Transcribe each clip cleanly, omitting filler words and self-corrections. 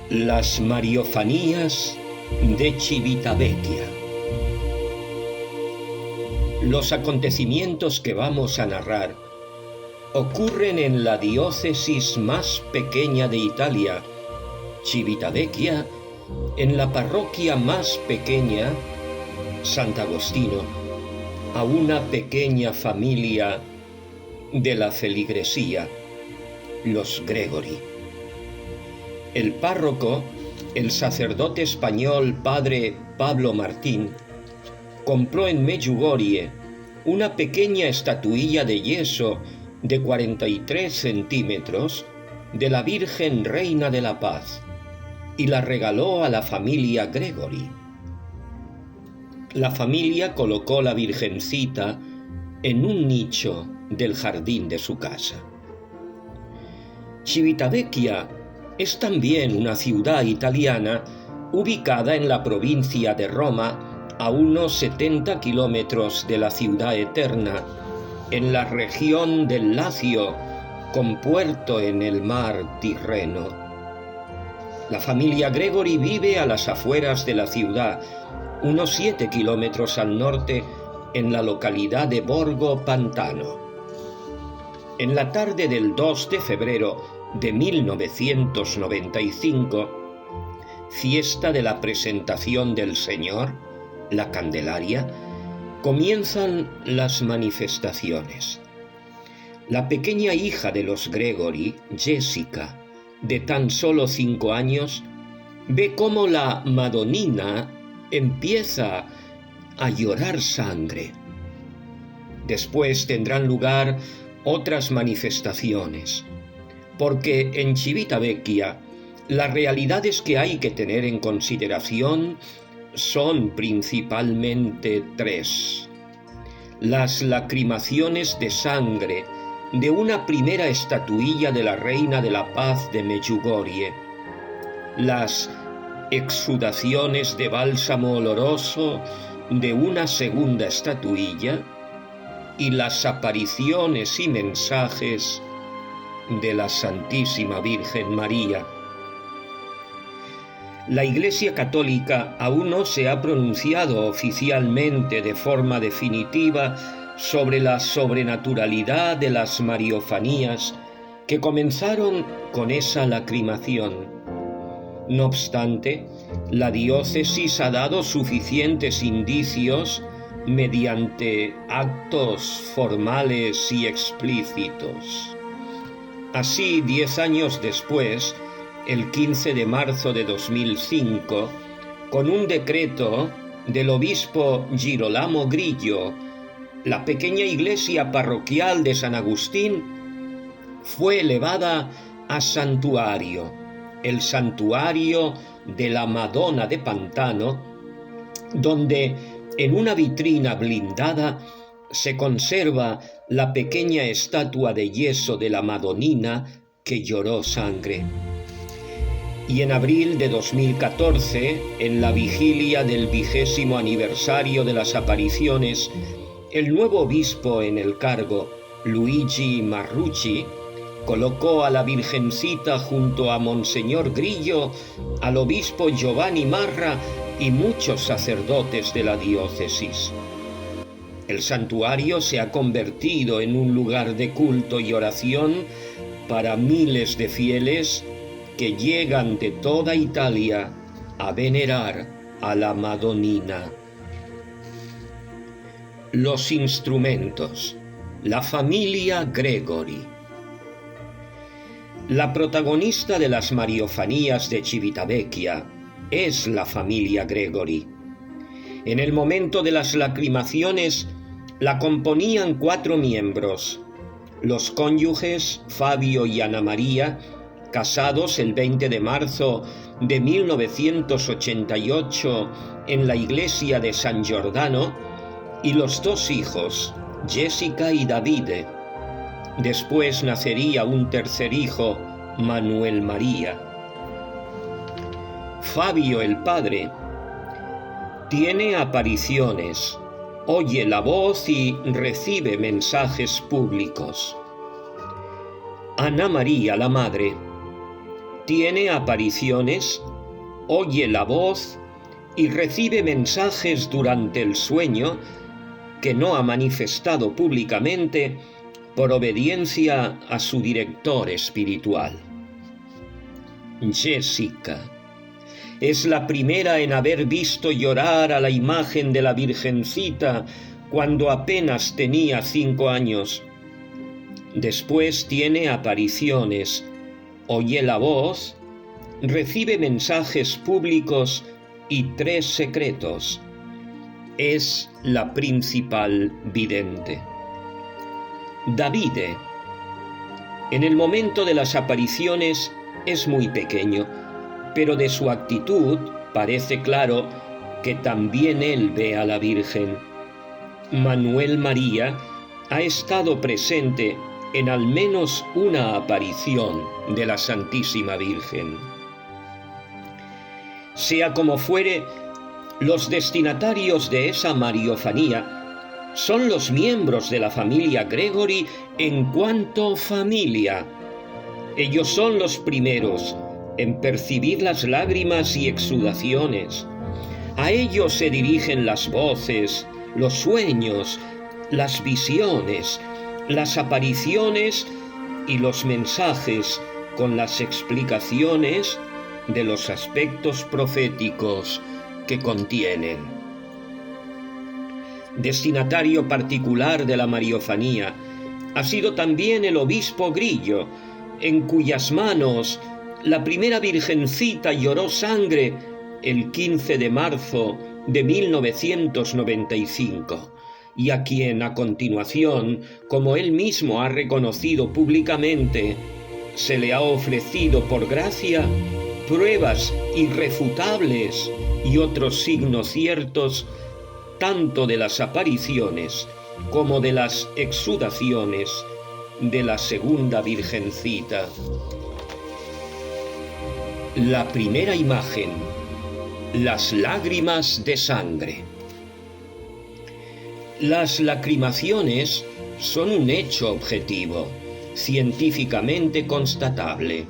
Las Mariofanías de Civitavecchia. Los acontecimientos que vamos a narrar ocurren en la diócesis más pequeña de Italia, Civitavecchia, en la parroquia más pequeña, Sant'Agostino, a una pequeña familia de la feligresía, los Gregori. El párroco, el sacerdote español padre Pablo Martín, compró en Medjugorje una pequeña estatuilla de yeso de 43 centímetros de la Virgen Reina de la Paz y la regaló a la familia Gregori. La familia colocó la Virgencita en un nicho del jardín de su casa. Civitavecchia es también una ciudad italiana ubicada en la provincia de Roma, a unos 70 kilómetros de la ciudad eterna, en la región del Lacio, con puerto en el mar Tirreno. La familia Gregori vive a las afueras de la ciudad, unos 7 kilómetros al norte, en la localidad de Borgo Pantano. En la tarde del 2 de febrero de 1995, fiesta de la presentación del Señor, la Candelaria, comienzan las manifestaciones. La pequeña hija de los Gregori, Jessica, de tan solo 5 años, ve cómo la Madonnina empieza a llorar sangre. Después tendrán lugar otras manifestaciones, porque en Civitavecchia las realidades que hay que tener en consideración son principalmente 3. Las lacrimaciones de sangre de una primera estatuilla de la Reina de la Paz de Medjugorje, las exudaciones de bálsamo oloroso de una segunda estatuilla y las apariciones y mensajes de la Santísima Virgen María. La Iglesia Católica aún no se ha pronunciado oficialmente de forma definitiva sobre la sobrenaturalidad de las mariofanías que comenzaron con esa lacrimación. No obstante, la diócesis ha dado suficientes indicios mediante actos formales y explícitos. Así, 10 años después, el 15 de marzo de 2005, con un decreto del obispo Girolamo Grillo, la pequeña iglesia parroquial de San Agustín fue elevada a santuario, el santuario de la Madonna de Pantano, donde en una vitrina blindada se conserva la pequeña estatua de yeso de la Madonnina que lloró sangre. Y en abril de 2014, en la vigilia del 20º aniversario de las apariciones, el nuevo obispo en el cargo, Luigi Marrucci, colocó a la Virgencita junto a Monseñor Grillo, al obispo Giovanni Marra y muchos sacerdotes de la diócesis. El santuario se ha convertido en un lugar de culto y oración para miles de fieles que llegan de toda Italia a venerar a la Madonnina. Los instrumentos. La familia Gregori. La protagonista de las mariofanías de Civitavecchia es la familia Gregori. En el momento de las lacrimaciones la componían 4 miembros: los cónyuges Fabio y Ana María, casados el 20 de marzo de 1988 en la iglesia de San Giordano, y los 2 hijos, Jessica y Davide. Después nacería un tercer hijo, Manuel María. Fabio, el padre, tiene apariciones, oye la voz y recibe mensajes públicos. Ana María, la madre, tiene apariciones, oye la voz y recibe mensajes durante el sueño que no ha manifestado públicamente por obediencia a su director espiritual. Jessica es la primera en haber visto llorar a la imagen de la Virgencita cuando apenas tenía 5 años. Después tiene apariciones, oye la voz, recibe mensajes públicos y 3 secretos. Es la principal vidente. Davide, en el momento de las apariciones, es muy pequeño, pero de su actitud parece claro que también él ve a la Virgen. Manuel María ha estado presente en al menos una aparición de la Santísima Virgen. Sea como fuere, los destinatarios de esa mariofanía son los miembros de la familia Gregory en cuanto familia. Ellos son los primeros en percibir las lágrimas y exudaciones. A ellos se dirigen las voces, los sueños, las visiones, las apariciones y los mensajes con las explicaciones de los aspectos proféticos que contienen. Destinatario particular de la mariofanía ha sido también el obispo Grillo, en cuyas manos la primera Virgencita lloró sangre el 15 de marzo de 1995, y a quien a continuación, como él mismo ha reconocido públicamente, se le ha ofrecido por gracia pruebas irrefutables y otros signos ciertos tanto de las apariciones como de las exudaciones de la segunda Virgencita. La primera imagen, las lágrimas de sangre. Las lacrimaciones son un hecho objetivo, científicamente constatable.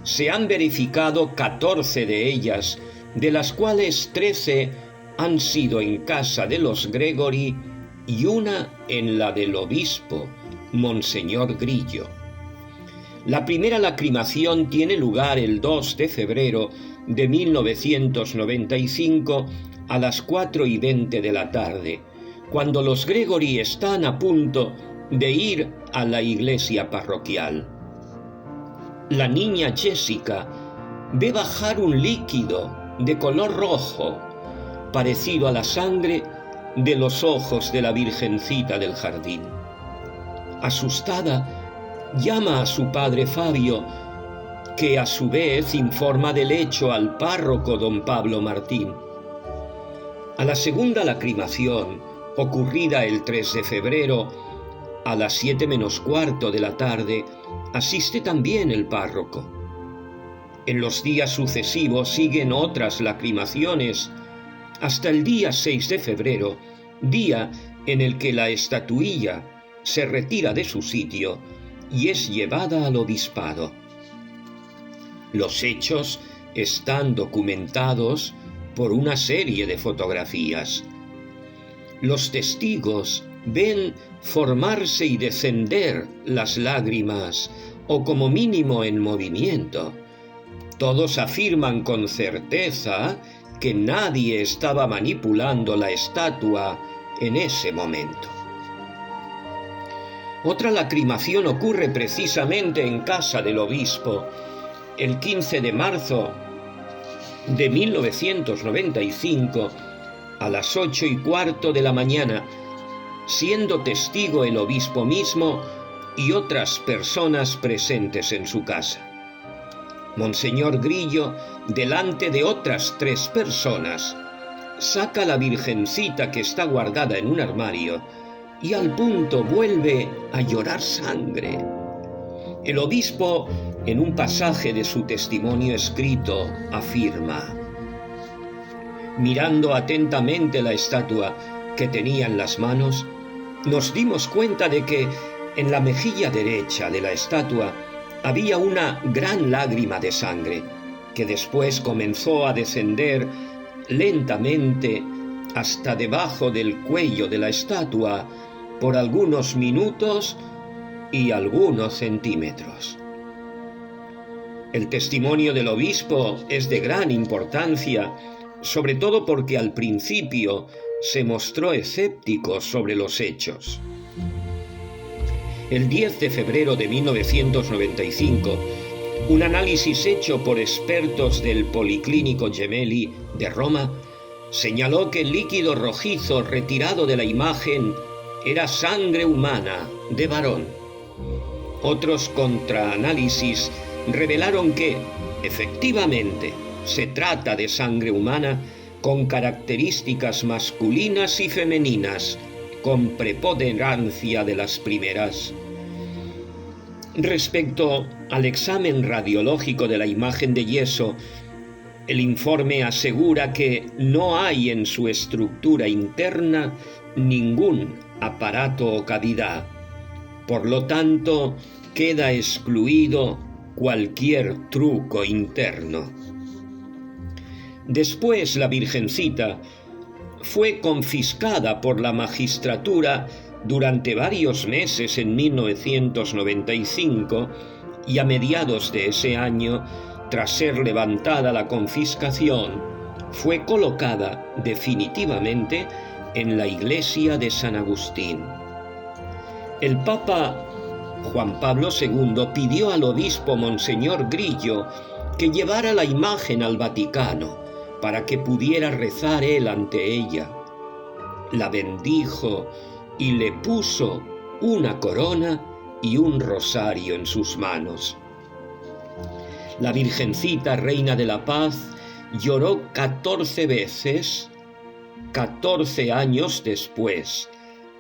Se han verificado 14 de ellas, de las cuales 13 han sido en casa de los Gregory y una en la del obispo, Monseñor Grillo. La primera lacrimación tiene lugar el 2 de febrero de 1995 a las 4:20 de la tarde, cuando los Gregory están a punto de ir a la iglesia parroquial. La niña Jessica ve bajar un líquido de color rojo, parecido a la sangre, de los ojos de la Virgencita del jardín. Asustada, llama a su padre Fabio, que a su vez informa del hecho al párroco don Pablo Martín. A la segunda lacrimación, ocurrida el 3 de febrero, a las 7 menos cuarto de la tarde, asiste también el párroco. En los días sucesivos siguen otras lacrimaciones, hasta el día 6 de febrero, día en el que la estatuilla se retira de su sitio y es llevada al obispado. Los hechos están documentados por una serie de fotografías. Los testigos ven formarse y descender las lágrimas, o como mínimo en movimiento. Todos afirman con certeza que nadie estaba manipulando la estatua en ese momento. Otra lacrimación ocurre precisamente en casa del obispo, el 15 de marzo de 1995, a las 8:15 de la mañana, siendo testigo el obispo mismo y otras personas presentes en su casa. Monseñor Grillo, delante de otras 3 personas, saca la Virgencita que está guardada en un armario y al punto vuelve a llorar sangre. El obispo, en un pasaje de su testimonio escrito, afirma: mirando atentamente la estatua que tenía en las manos, nos dimos cuenta de que en la mejilla derecha de la estatua había una gran lágrima de sangre, que después comenzó a descender lentamente hasta debajo del cuello de la estatua por algunos minutos y algunos centímetros. El testimonio del obispo es de gran importancia, sobre todo porque al principio se mostró escéptico sobre los hechos. El 10 de febrero de 1995, un análisis hecho por expertos del Policlínico Gemelli de Roma señaló que el líquido rojizo retirado de la imagen era sangre humana de varón. Otros contraanálisis revelaron que, efectivamente, se trata de sangre humana con características masculinas y femeninas, con preponderancia de las primeras. Respecto al examen radiológico de la imagen de yeso, el informe asegura que no hay en su estructura interna ningún aparato o cavidad. Por lo tanto, queda excluido cualquier truco interno. Después la Virgencita fue confiscada por la magistratura durante varios meses en 1995 y a mediados de ese año, tras ser levantada la confiscación, fue colocada definitivamente en la iglesia de San Agustín. El Papa Juan Pablo II pidió al obispo Monseñor Grillo que llevara la imagen al Vaticano para que pudiera rezar él ante ella. La bendijo y le puso una corona y un rosario en sus manos. La Virgencita, Reina de la Paz, lloró 14 veces, 14 años después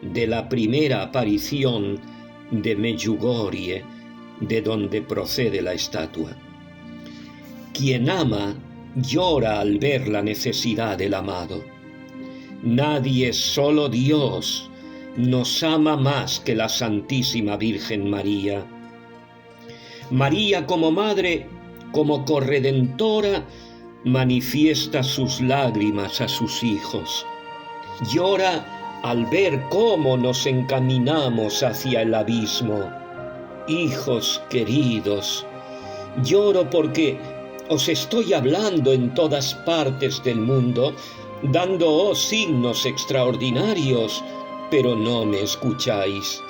de la primera aparición de Medjugorje, de donde procede la estatua. Quien ama llora al ver la necesidad del amado. Nadie, solo Dios, nos ama más que la Santísima Virgen María. María como madre, como corredentora, manifiesta sus lágrimas a sus hijos. Llora al ver cómo nos encaminamos hacia el abismo. Hijos queridos, lloro porque os estoy hablando en todas partes del mundo, dándoos signos extraordinarios, pero no me escucháis.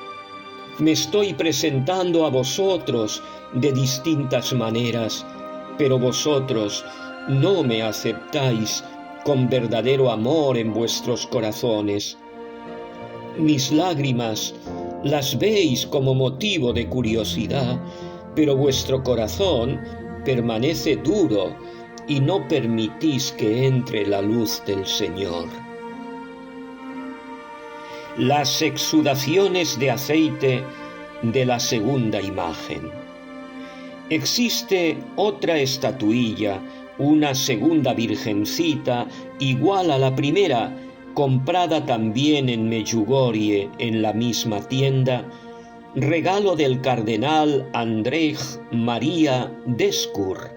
Me estoy presentando a vosotros de distintas maneras, pero vosotros no me aceptáis con verdadero amor en vuestros corazones. Mis lágrimas las veis como motivo de curiosidad, pero vuestro corazón permanece duro y no permitís que entre la luz del Señor. Las exudaciones de aceite de la segunda imagen. Existe otra estatuilla, una segunda Virgencita, igual a la primera, comprada también en Medjugorje, en la misma tienda, regalo del cardenal Andrzej Maria Descur,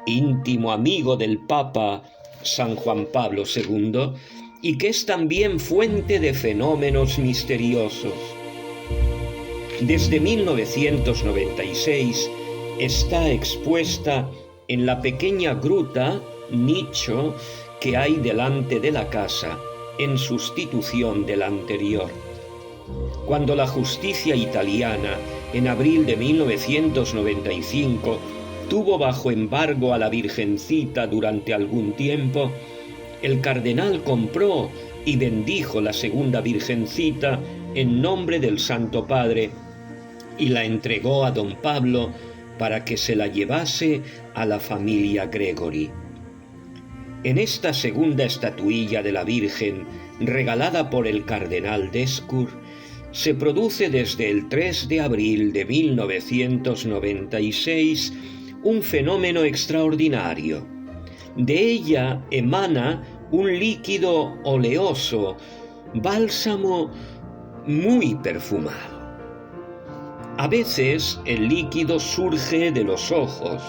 íntimo amigo del Papa San Juan Pablo II, y que es también fuente de fenómenos misteriosos. Desde 1996 está expuesta en la pequeña gruta, nicho, que hay delante de la casa, en sustitución de la anterior. Cuando la justicia italiana, en abril de 1995, tuvo bajo embargo a la Virgencita durante algún tiempo, el cardenal compró y bendijo la segunda Virgencita en nombre del Santo Padre y la entregó a don Pablo para que se la llevase a la familia Gregory. En esta segunda estatuilla de la Virgen, regalada por el cardenal Descur, se produce desde el 3 de abril de 1996 un fenómeno extraordinario. De ella emana un líquido oleoso, bálsamo muy perfumado. A veces el líquido surge de los ojos,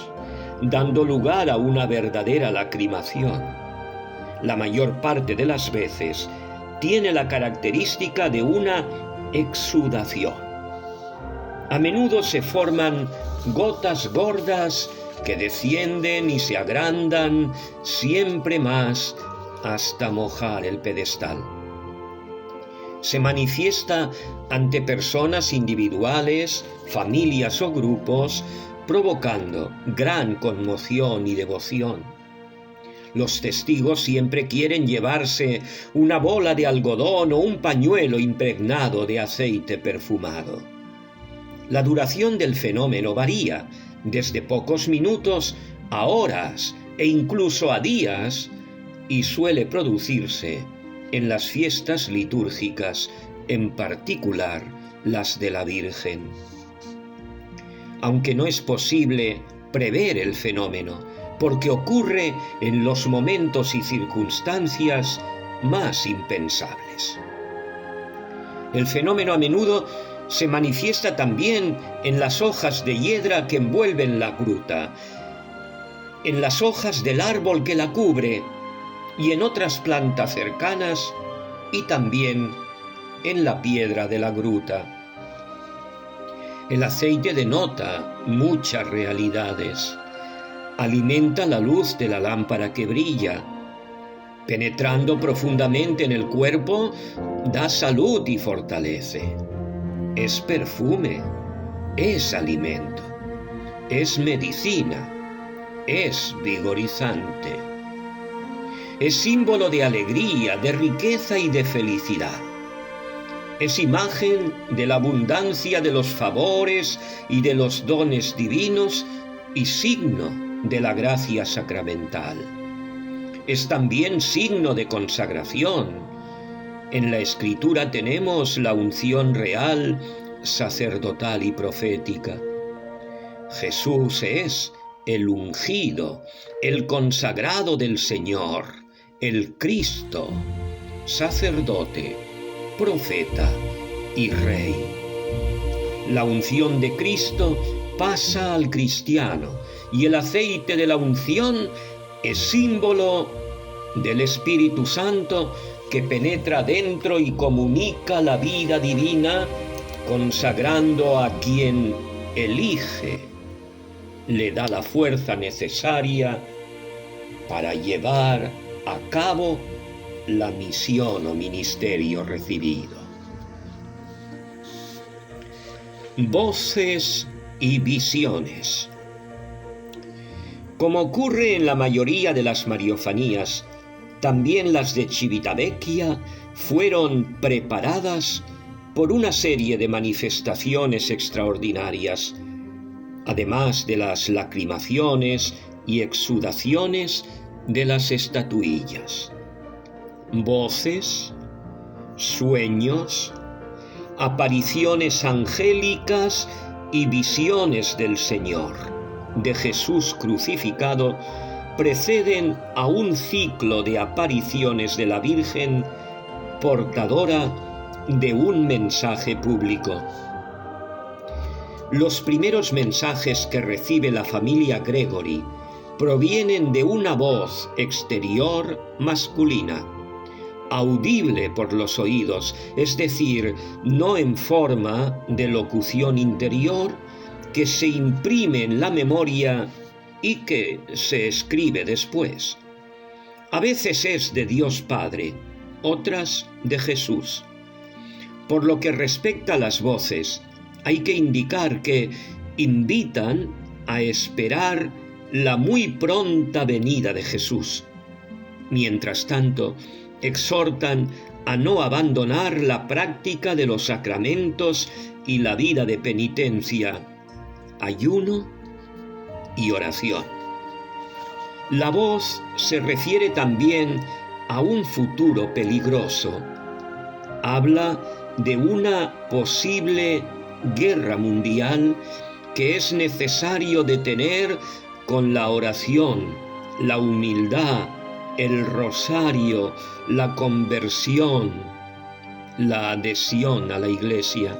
dando lugar a una verdadera lacrimación. La mayor parte de las veces tiene la característica de una exudación. A menudo se forman gotas gordas que descienden y se agrandan siempre más hasta mojar el pedestal. Se manifiesta ante personas individuales, familias o grupos, provocando gran conmoción y devoción. Los testigos siempre quieren llevarse una bola de algodón o un pañuelo impregnado de aceite perfumado. La duración del fenómeno varía, desde pocos minutos a horas e incluso a días, y suele producirse en las fiestas litúrgicas, en particular las de la Virgen. Aunque no es posible prever el fenómeno, porque ocurre en los momentos y circunstancias más impensables. El fenómeno a menudo se manifiesta también en las hojas de hiedra que envuelven la gruta, en las hojas del árbol que la cubre y en otras plantas cercanas, y también en la piedra de la gruta. El aceite denota muchas realidades. Alimenta la luz de la lámpara que brilla. Penetrando profundamente en el cuerpo, da salud y fortalece. Es perfume, es alimento, es medicina, es vigorizante. Es símbolo de alegría, de riqueza y de felicidad. Es imagen de la abundancia de los favores y de los dones divinos y signo de la gracia sacramental. Es también signo de consagración. En la Escritura tenemos la unción real, sacerdotal y profética. Jesús es el ungido, el consagrado del Señor, el Cristo, sacerdote, profeta y rey. La unción de Cristo pasa al cristiano y el aceite de la unción es símbolo del Espíritu Santo que penetra dentro y comunica la vida divina, consagrando a quien elige, le da la fuerza necesaria para llevar a cabo la misión o ministerio recibido. Voces y visiones. Como ocurre en la mayoría de las mariofanías, también las de Civitavecchia fueron preparadas por una serie de manifestaciones extraordinarias, además de las lacrimaciones y exudaciones de las estatuillas. Voces, sueños, apariciones angélicas y visiones del Señor, de Jesús crucificado, preceden a un ciclo de apariciones de la Virgen portadora de un mensaje público. Los primeros mensajes que recibe la familia Gregory provienen de una voz exterior masculina, audible por los oídos, es decir, no en forma de locución interior que se imprime en la memoria y que se escribe después. A veces es de Dios Padre, otras de Jesús. Por lo que respecta a las voces, hay que indicar que invitan a esperar la muy pronta venida de Jesús. Mientras tanto, exhortan a no abandonar la práctica de los sacramentos y la vida de penitencia, ayuno y oración. La voz se refiere también a un futuro peligroso. Habla de una posible guerra mundial que es necesario detener con la oración, la humildad, el rosario, la conversión, la adhesión a la Iglesia.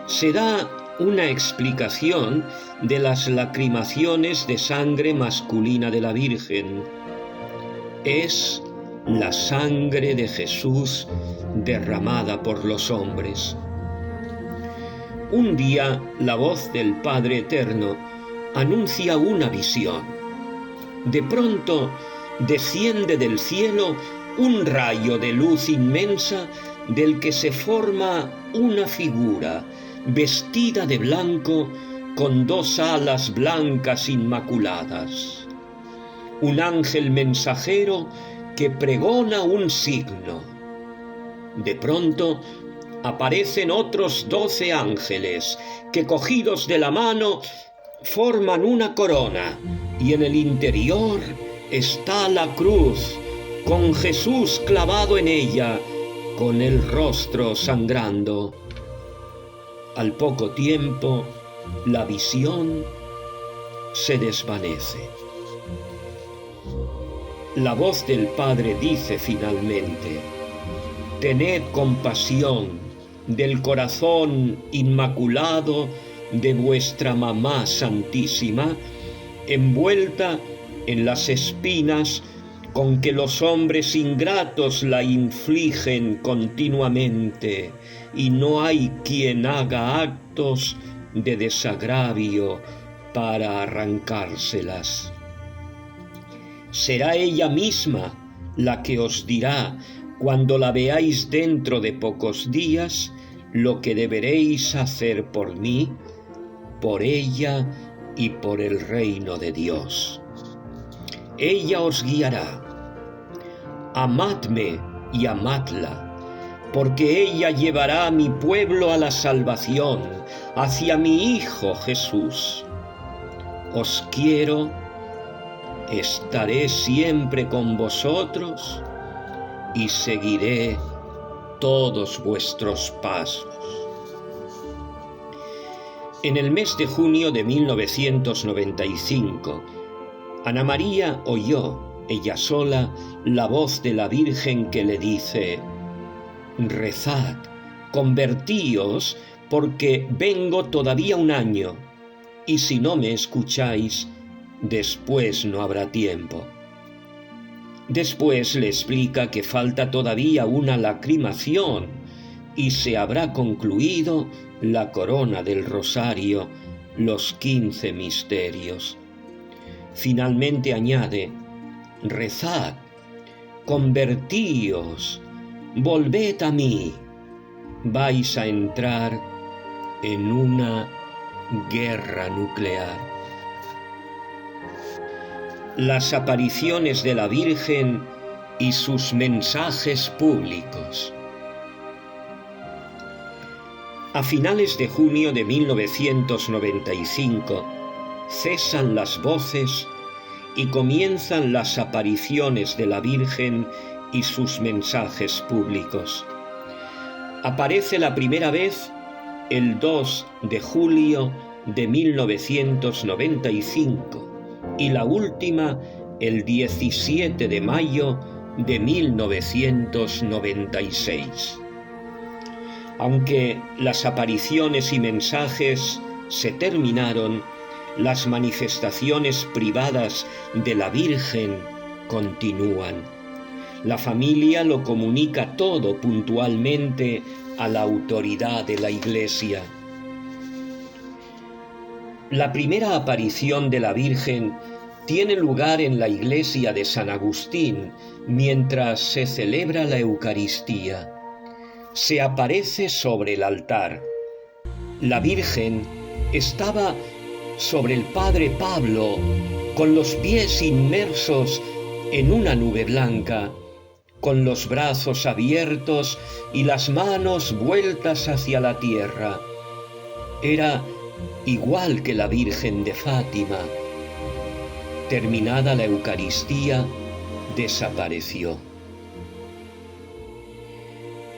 se da una explicación de las lacrimaciones de sangre masculina de la Virgen. Es la sangre de Jesús derramada por los hombres. Un día la voz del Padre Eterno anuncia una visión. De pronto desciende del cielo un rayo de luz inmensa del que se forma una figura vestida de blanco con dos alas blancas inmaculadas. Un ángel mensajero que pregona un signo. De pronto aparecen otros 12 ángeles que, cogidos de la mano, forman una corona, y en el interior está la cruz, con Jesús clavado en ella, con el rostro sangrando. Al poco tiempo, la visión se desvanece. La voz del Padre dice finalmente: «Tened compasión del corazón inmaculado de vuestra Mamá Santísima, envuelta en las espinas con que los hombres ingratos la infligen continuamente, y no hay quien haga actos de desagravio para arrancárselas. Será ella misma la que os dirá, cuando la veáis dentro de pocos días, lo que deberéis hacer por mí, por ella y por el reino de Dios. Ella os guiará. Amadme y amadla, porque ella llevará a mi pueblo a la salvación, hacia mi Hijo Jesús. Os quiero, estaré siempre con vosotros y seguiré todos vuestros pasos». En el mes de junio de 1995, Ana María oyó, ella sola, la voz de la Virgen que le dice: «Rezad, convertíos, porque vengo todavía un año, y si no me escucháis, después no habrá tiempo». Después le explica que falta todavía una lacrimación y se habrá concluido la corona del rosario, los 15 misterios. Finalmente añade: «Rezad, convertíos, volved a mí, vais a entrar en una guerra nuclear». Las apariciones de la Virgen y sus mensajes públicos. A finales de junio de 1995 cesan las voces y comienzan las apariciones de la Virgen y sus mensajes públicos. Aparece la primera vez el 2 de julio de 1995 y la última el 17 de mayo de 1996. Aunque las apariciones y mensajes se terminaron, las manifestaciones privadas de la Virgen continúan. La familia lo comunica todo puntualmente a la autoridad de la Iglesia. La primera aparición de la Virgen tiene lugar en la iglesia de San Agustín mientras se celebra la Eucaristía. Se aparece sobre el altar. La Virgen estaba sobre el Padre Pablo, con los pies inmersos en una nube blanca, con los brazos abiertos y las manos vueltas hacia la tierra. Era igual que la Virgen de Fátima. Terminada la Eucaristía, desapareció.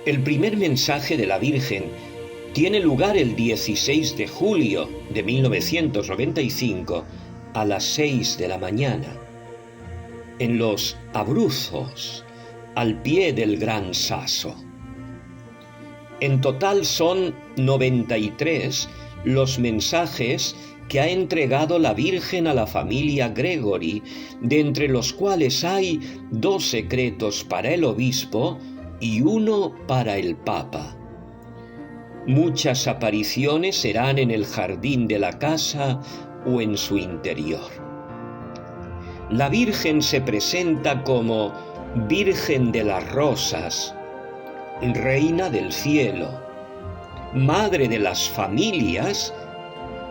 El primer mensaje de la Virgen tiene lugar el 16 de julio de 1995 a las 6 de la mañana, en los Abruzos, al pie del Gran Sasso. En total son 93 los mensajes que ha entregado la Virgen a la familia Gregory, de entre los cuales hay 2 secretos para el obispo y 1 para el Papa. Muchas apariciones serán en el jardín de la casa o en su interior. La Virgen se presenta como Virgen de las Rosas, Reina del Cielo, Madre de las Familias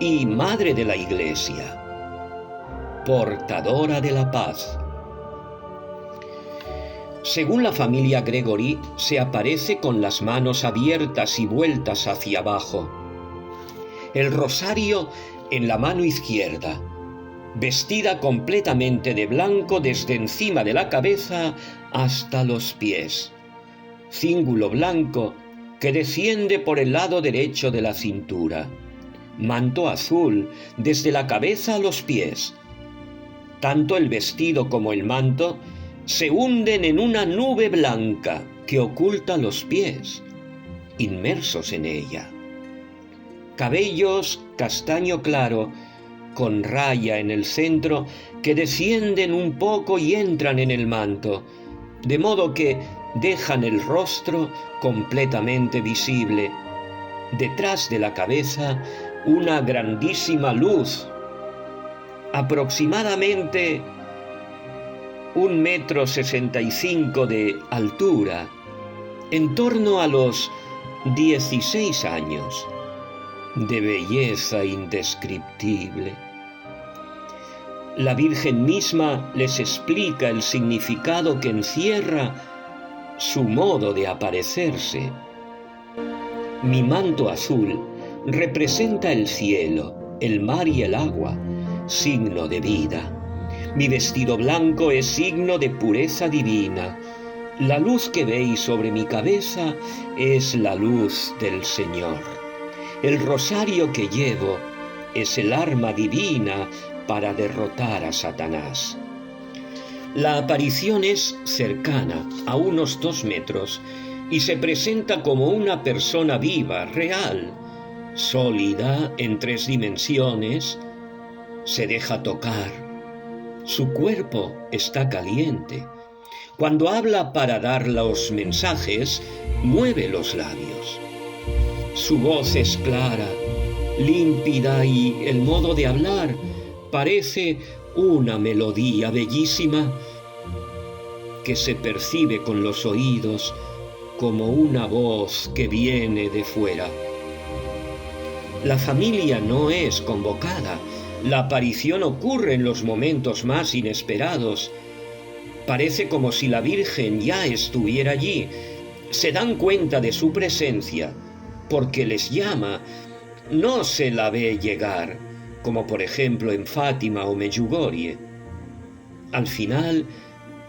y Madre de la Iglesia, Portadora de la Paz. Según la familia Gregory, se aparece con las manos abiertas y vueltas hacia abajo, el rosario en la mano izquierda, vestida completamente de blanco desde encima de la cabeza hasta los pies, cíngulo blanco que desciende por el lado derecho de la cintura, manto azul desde la cabeza a los pies. Tanto el vestido como el manto se hunden en una nube blanca que oculta los pies, inmersos en ella. Cabellos castaño claro, con raya en el centro, que descienden un poco y entran en el manto, de modo que dejan el rostro completamente visible. Detrás de la cabeza, una grandísima luz, aproximadamente 1,65 m de altura, en torno a los 16 años, de belleza indescriptible. La Virgen misma les explica el significado que encierra su modo de aparecerse. Mi manto azul representa el cielo, el mar y el agua, signo de vida. Mi vestido blanco es signo de pureza divina. La luz que veis sobre mi cabeza es la luz del Señor. El rosario que llevo es el arma divina para derrotar a Satanás. La aparición es cercana, a unos 2 metros, y se presenta como una persona viva, real, sólida en 3 dimensiones. Se deja tocar. Su cuerpo está caliente. Cuando habla para dar los mensajes, mueve los labios. Su voz es clara, límpida, y el modo de hablar parece una melodía bellísima que se percibe con los oídos como una voz que viene de fuera. La familia no es convocada. La aparición ocurre en los momentos más inesperados. Parece como si la Virgen ya estuviera allí. Se dan cuenta de su presencia porque les llama. No se la ve llegar, como por ejemplo en Fátima o Medjugorje. Al final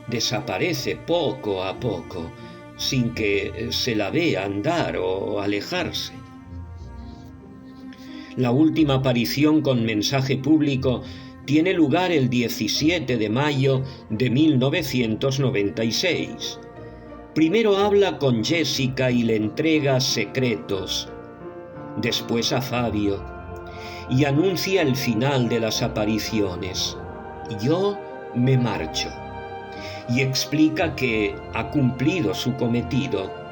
desaparece poco a poco, sin que se la vea andar o alejarse. La última aparición con mensaje público tiene lugar el 17 de mayo de 1996. Primero habla con Jessica y le entrega secretos, después a Fabio, y anuncia el final de las apariciones. Yo me marcho. Y explica que ha cumplido su cometido.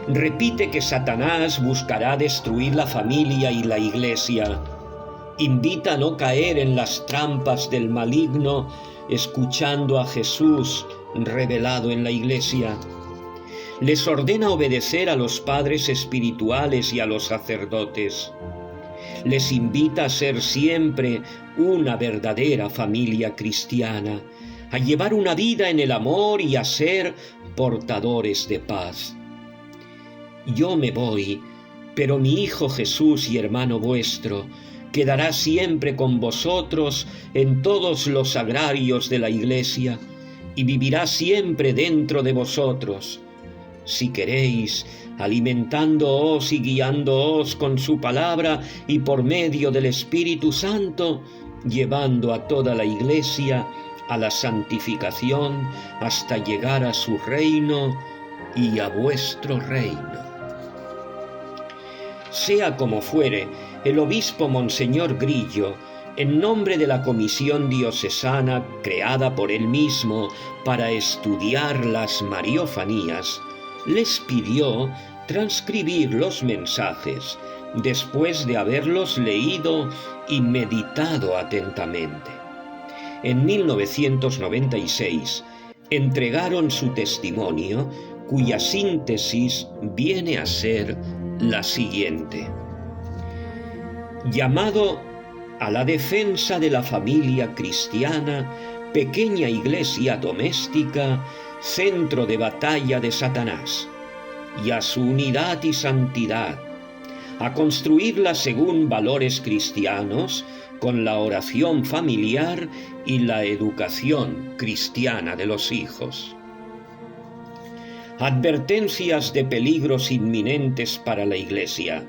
Repite que Satanás buscará destruir la familia y la Iglesia. Invita a no caer en las trampas del maligno, escuchando a Jesús revelado en la Iglesia. Les ordena obedecer a los padres espirituales y a los sacerdotes. Les invita a ser siempre una verdadera familia cristiana, a llevar una vida en el amor y a ser portadores de paz. Yo me voy, pero mi Hijo Jesús y hermano vuestro quedará siempre con vosotros en todos los agrarios de la Iglesia y vivirá siempre dentro de vosotros. Si queréis, alimentándoos y guiándoos con su palabra y por medio del Espíritu Santo, llevando a toda la Iglesia a la santificación hasta llegar a su reino y a vuestro reino. Sea como fuere, el obispo Monseñor Grillo, en nombre de la comisión diocesana creada por él mismo para estudiar las mariofanías, les pidió transcribir los mensajes después de haberlos leído y meditado atentamente. En 1996 entregaron su testimonio, cuya síntesis viene a ser la siguiente. Llamado a la defensa de la familia cristiana, pequeña iglesia doméstica, centro de batalla de Satanás, y a su unidad y santidad, a construirla según valores cristianos, con la oración familiar y la educación cristiana de los hijos. Advertencias de peligros inminentes para la Iglesia: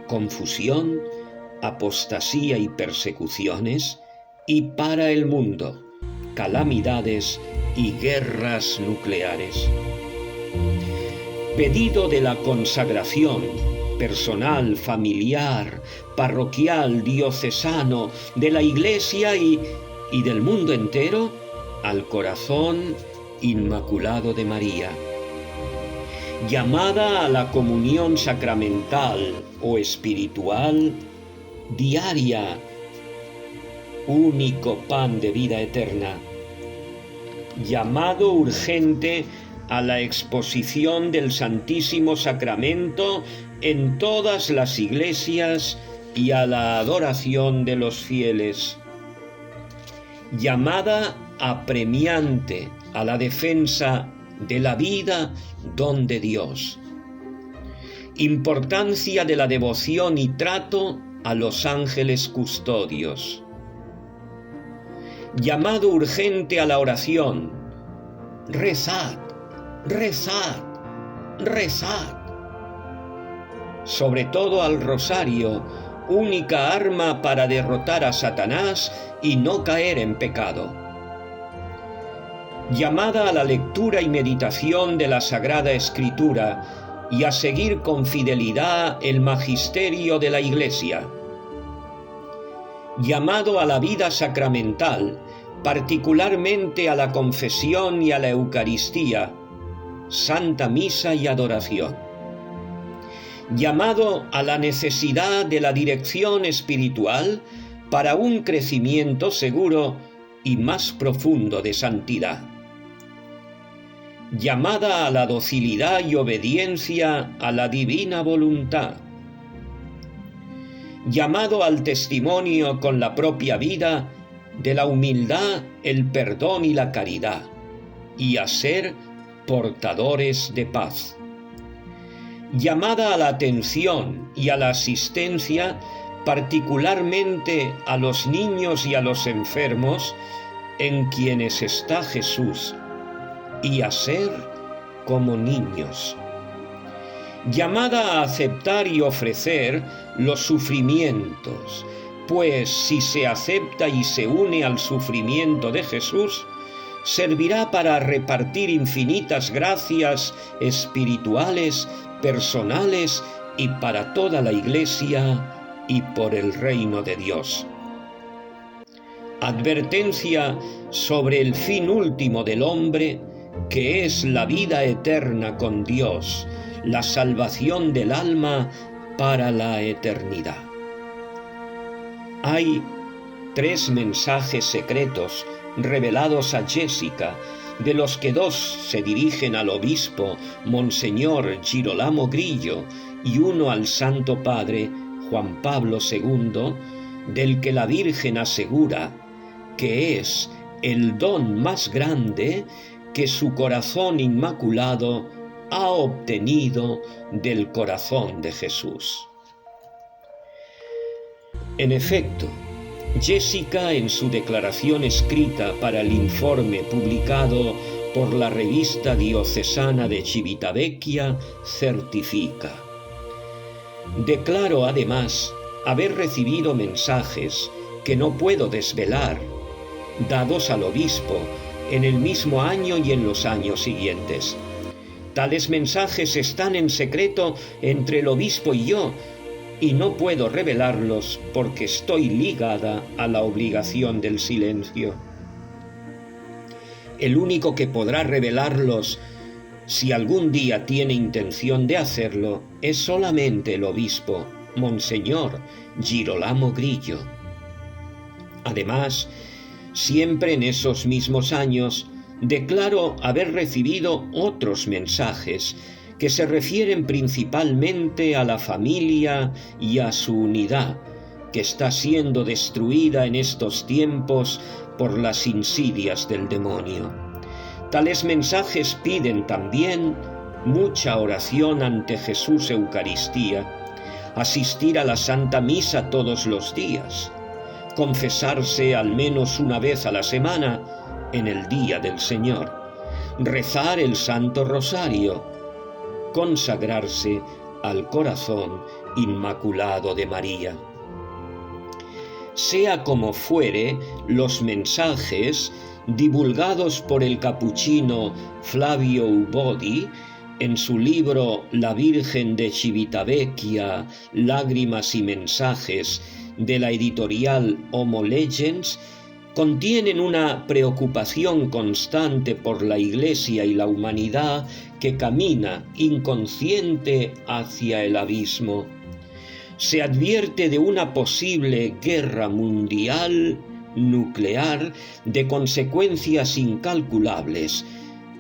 confusión, apostasía y persecuciones, y para el mundo, calamidades y guerras nucleares. Pedido de la consagración personal, familiar, parroquial, diocesano, de la Iglesia y del mundo entero, al corazón inmaculado de María. Llamada a la comunión sacramental o espiritual diaria, único pan de vida eterna. Llamado urgente a la exposición del Santísimo Sacramento en todas las iglesias y a la adoración de los fieles. Llamada apremiante a la defensa de la vida, don de Dios. Importancia de la devoción y trato a los ángeles custodios. Llamado urgente a la oración. Rezad, rezad, rezad. Sobre todo al rosario, única arma para derrotar a Satanás y no caer en pecado. Llamada a la lectura y meditación de la Sagrada Escritura y a seguir con fidelidad el magisterio de la Iglesia. Llamado a la vida sacramental, particularmente a la confesión y a la Eucaristía, Santa Misa y adoración. Llamado a la necesidad de la dirección espiritual para un crecimiento seguro y más profundo de santidad. Llamada a la docilidad y obediencia a la divina voluntad. Llamado al testimonio con la propia vida de la humildad, el perdón y la caridad, y a ser portadores de paz. Llamada a la atención y a la asistencia, particularmente a los niños y a los enfermos, en quienes está Jesús, y a ser como niños. Llamada a aceptar y ofrecer los sufrimientos, pues si se acepta y se une al sufrimiento de Jesús, servirá para repartir infinitas gracias espirituales, personales y para toda la Iglesia y por el reino de Dios. Advertencia sobre el fin último del hombre, que es la vida eterna con Dios, la salvación del alma para la eternidad. Hay 3 mensajes secretos revelados a Jessica, de los que 2 se dirigen al obispo Monseñor Girolamo Grillo y 1 al Santo Padre Juan Pablo II, del que la Virgen asegura que es el don más grande que su corazón inmaculado ha obtenido del corazón de Jesús. En efecto, Jessica, en su declaración escrita para el informe publicado por la revista diocesana de Civitavecchia, certifica: declaro además haber recibido mensajes que no puedo desvelar, dados al obispo en el mismo año y en los años siguientes. Tales mensajes están en secreto entre el obispo y yo, y no puedo revelarlos porque estoy ligada a la obligación del silencio. El único que podrá revelarlos, si algún día tiene intención de hacerlo, es solamente el obispo, Monseñor Girolamo Grillo. Además, siempre en esos mismos años, declaro haber recibido otros mensajes que se refieren principalmente a la familia y a su unidad, que está siendo destruida en estos tiempos por las insidias del demonio. Tales mensajes piden también mucha oración ante Jesús Eucaristía, asistir a la Santa Misa todos los días, confesarse al menos una vez a la semana en el Día del Señor, rezar el Santo Rosario, consagrarse al corazón inmaculado de María. Sea como fuere, los mensajes divulgados por el capuchino Flavio Ubodi en su libro La Virgen de Civitavecchia, Lágrimas y Mensajes, de la editorial Homo Legends, contienen una preocupación constante por la Iglesia y la humanidad que camina inconsciente hacia el abismo. Se advierte de una posible guerra mundial nuclear de consecuencias incalculables,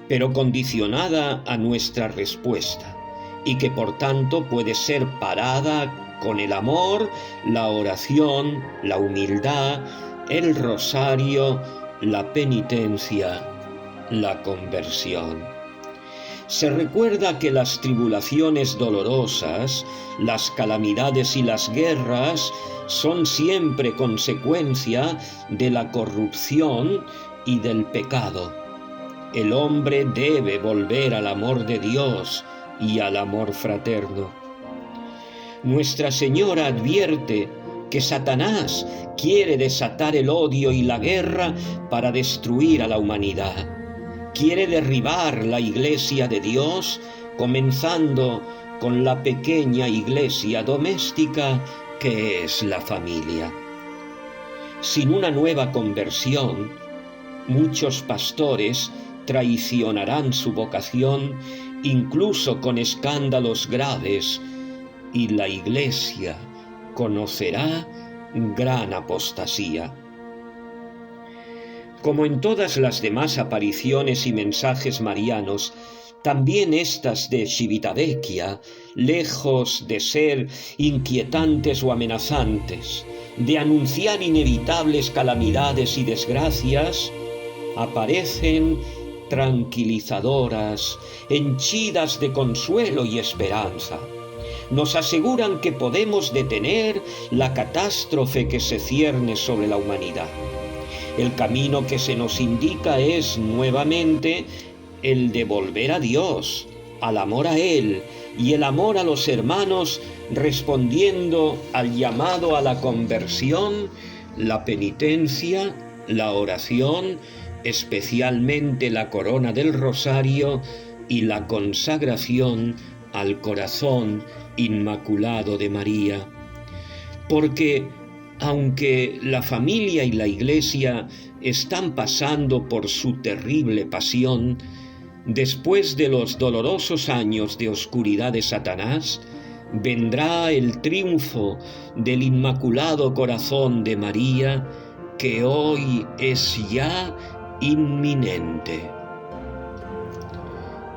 pero condicionada a nuestra respuesta, y que por tanto puede ser parada con el amor, la oración, la humildad, el rosario, la penitencia, la conversión. Se recuerda que las tribulaciones dolorosas, las calamidades y las guerras son siempre consecuencia de la corrupción y del pecado. El hombre debe volver al amor de Dios y al amor fraterno. Nuestra Señora advierte que Satanás quiere desatar el odio y la guerra para destruir a la humanidad. Quiere derribar la Iglesia de Dios, comenzando con la pequeña iglesia doméstica que es la familia. Sin una nueva conversión, muchos pastores traicionarán su vocación, incluso con escándalos graves, y la Iglesia conocerá gran apostasía. Como en todas las demás apariciones y mensajes marianos, también estas de Civitavecchia, lejos de ser inquietantes o amenazantes, de anunciar inevitables calamidades y desgracias, aparecen tranquilizadoras, henchidas de consuelo y esperanza. Nos aseguran que podemos detener la catástrofe que se cierne sobre la humanidad. El camino que se nos indica es, nuevamente, el de volver a Dios, al amor a Él y el amor a los hermanos, respondiendo al llamado a la conversión, la penitencia, la oración, especialmente la corona del rosario y la consagración al corazón inmaculado de María. Porque aunque la familia y la Iglesia están pasando por su terrible pasión, después de los dolorosos años de oscuridad de Satanás, vendrá el triunfo del Inmaculado Corazón de María, que hoy es ya inminente.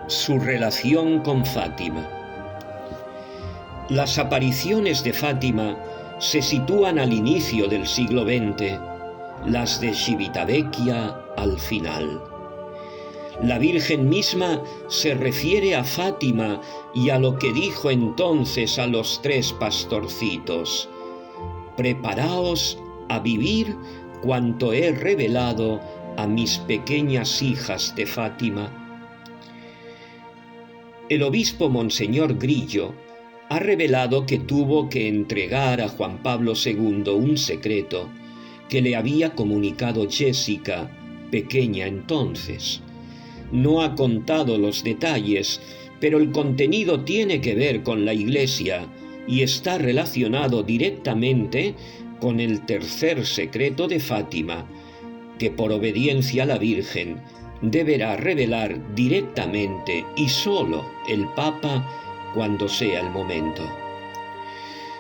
Su relación con Fátima. Las apariciones de Fátima se sitúan al inicio del siglo XX, las de Civitavecchia al final. La Virgen misma se refiere a Fátima y a lo que dijo entonces a los 3 pastorcitos: «Preparaos a vivir cuanto he revelado a mis pequeñas hijas de Fátima». El obispo Monseñor Grillo ha revelado que tuvo que entregar a Juan Pablo II un secreto que le había comunicado Jessica, pequeña entonces. No ha contado los detalles, pero el contenido tiene que ver con la Iglesia y está relacionado directamente con el tercer secreto de Fátima, que por obediencia a la Virgen deberá revelar directamente y solo el Papa cuando sea el momento.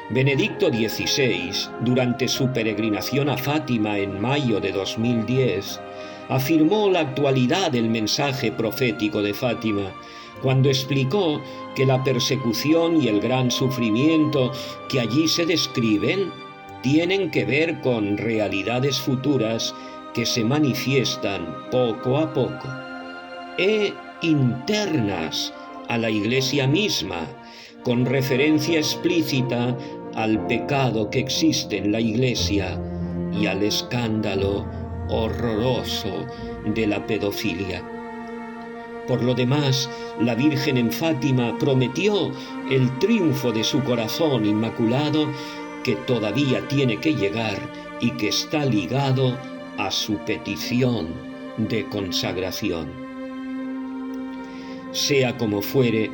Benedicto XVI, durante su peregrinación a Fátima en mayo de 2010, afirmó la actualidad del mensaje profético de Fátima, cuando explicó que la persecución y el gran sufrimiento que allí se describen tienen que ver con realidades futuras que se manifiestan poco a poco e internas a la Iglesia misma, con referencia explícita al pecado que existe en la Iglesia y al escándalo horroroso de la pedofilia. Por lo demás, la Virgen en Fátima prometió el triunfo de su corazón inmaculado, que todavía tiene que llegar y que está ligado a su petición de consagración. Sea como fuere,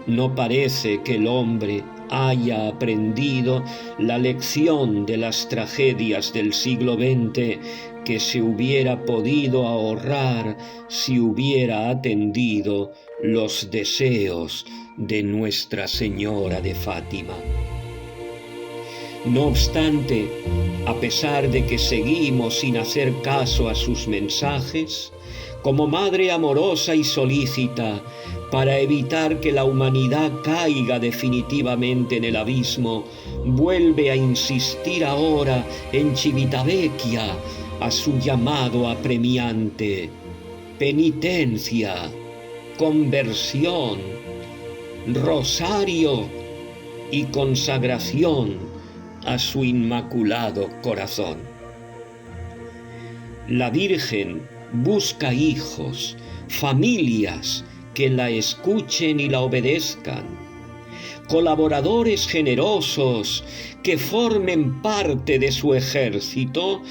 no parece que el hombre haya aprendido la lección de las tragedias del siglo XX que se hubiera podido ahorrar si hubiera atendido los deseos de Nuestra Señora de Fátima. No obstante, a pesar de que seguimos sin hacer caso a sus mensajes, como madre amorosa y solícita, para evitar que la humanidad caiga definitivamente en el abismo, vuelve a insistir ahora en Civitavecchia a su llamado apremiante: penitencia, conversión, rosario y consagración a su inmaculado corazón. La Virgen busca hijos, familias que la escuchen y la obedezcan, colaboradores generosos que formen parte de su ejército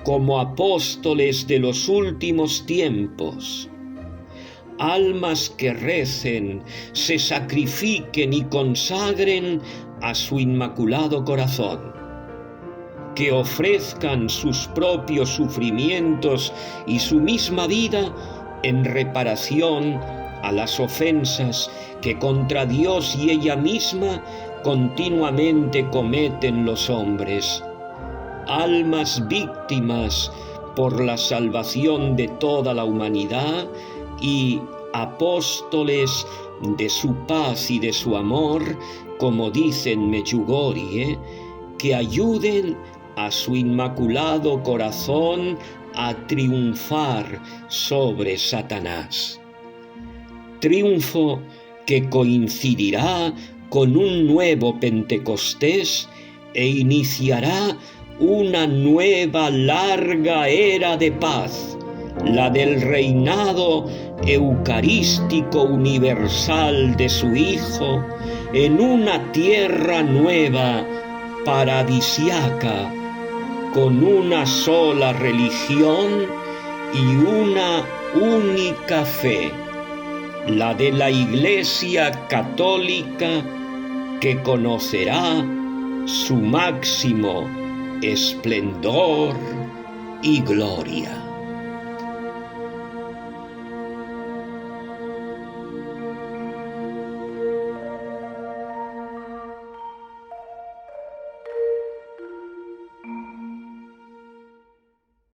como apóstoles de los últimos tiempos, almas que recen, se sacrifiquen y consagren a su inmaculado corazón, que ofrezcan sus propios sufrimientos y su misma vida en reparación a las ofensas que contra Dios y ella misma continuamente cometen los hombres, almas víctimas por la salvación de toda la humanidad y apóstoles de su paz y de su amor, como dicen Medjugorje, que ayuden a su inmaculado corazón a triunfar sobre Satanás. Triunfo que coincidirá con un nuevo Pentecostés e iniciará una nueva larga era de paz, la del reinado eucarístico universal de su Hijo, en una tierra nueva, paradisiaca, con una sola religión y una única fe, la de la Iglesia Católica, que conocerá su máximo esplendor y gloria.